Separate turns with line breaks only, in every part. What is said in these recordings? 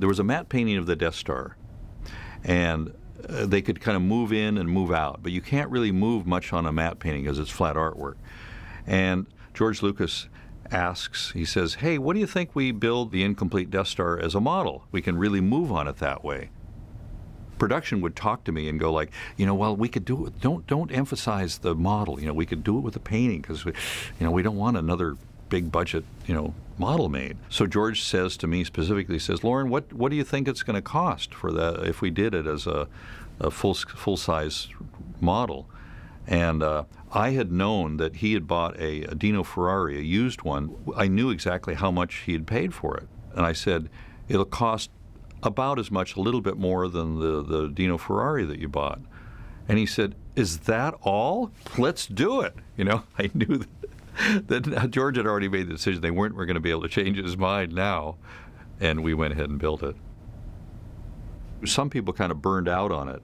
There was a matte painting of the Death Star, and they could kind of move in and move out, but you can't really move much on a matte painting because it's flat artwork. And George Lucas asks, he says, hey, what do you think we build the incomplete Death Star as a model? We can really move on it that way. Production would talk to me and go like, well, we could do it. Don't emphasize the model. We could do it with a painting because we don't want another big budget, model made. So George says to me specifically, says, Lauren, what do you think it's going to cost for that if we did it as a full-size model? And I had known that he had bought a Dino Ferrari, a used one. I knew exactly how much he had paid for it. And I said, it'll cost about as much, a little bit more than the Dino Ferrari that you bought. And he said, is that all? Let's do it. I knew that George had already made the decision. They weren't going to be able to change his mind now. And we went ahead and built it. Some people kind of burned out on it.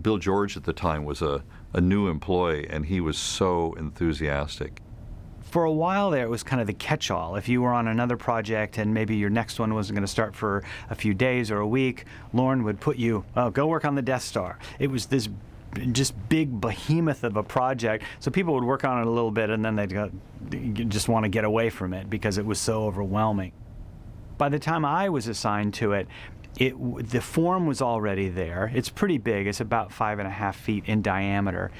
Bill George at the time was a new employee, and he was so enthusiastic.
For a while there, it was kind of the catch-all. If you were on another project and maybe your next one wasn't going to start for a few days or a week, Lauren would put you, go work on the Death Star. It was this just big behemoth of a project, so people would work on it a little bit and then they'd just want to get away from it because it was so overwhelming. By the time I was assigned to it, the form was already there. It's pretty big. It's about 5.5 feet in diameter.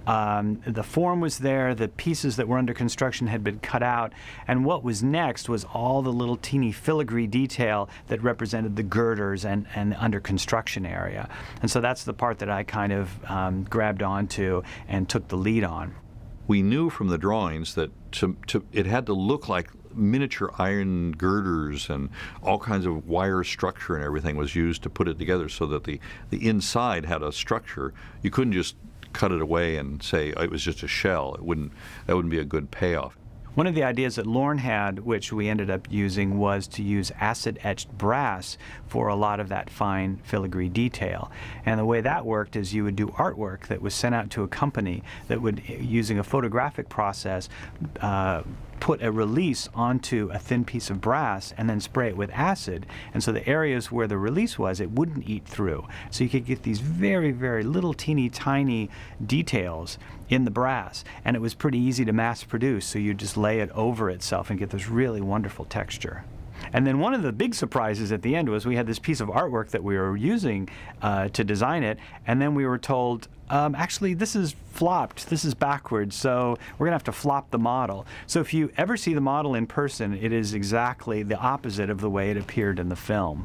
The form was there. The pieces that were under construction had been cut out. And what was next was all the little teeny filigree detail that represented the girders and the under construction area. And so that's the part that I kind of grabbed onto and took the lead on.
We knew from the drawings that it had to look like miniature iron girders and all kinds of wire structure and everything was used to put it together so that the inside had a structure. You couldn't just cut it away and say it was just a shell. That wouldn't be a good payoff.
One of the ideas that Lorne had, which we ended up using, was to use acid-etched brass for a lot of that fine filigree detail. And the way that worked is you would do artwork that was sent out to a company that would, using a photographic process, put a release onto a thin piece of brass and then spray it with acid. And so the areas where the release was, it wouldn't eat through. So you could get these very, very little teeny tiny details in the brass. And it was pretty easy to mass produce, so you just lay it over itself and get this really wonderful texture. And then one of the big surprises at the end was we had this piece of artwork that we were using to design it, and then we were told, actually, this is flopped, this is backwards, so we're going to have to flop the model. So if you ever see the model in person, it is exactly the opposite of the way it appeared in the film.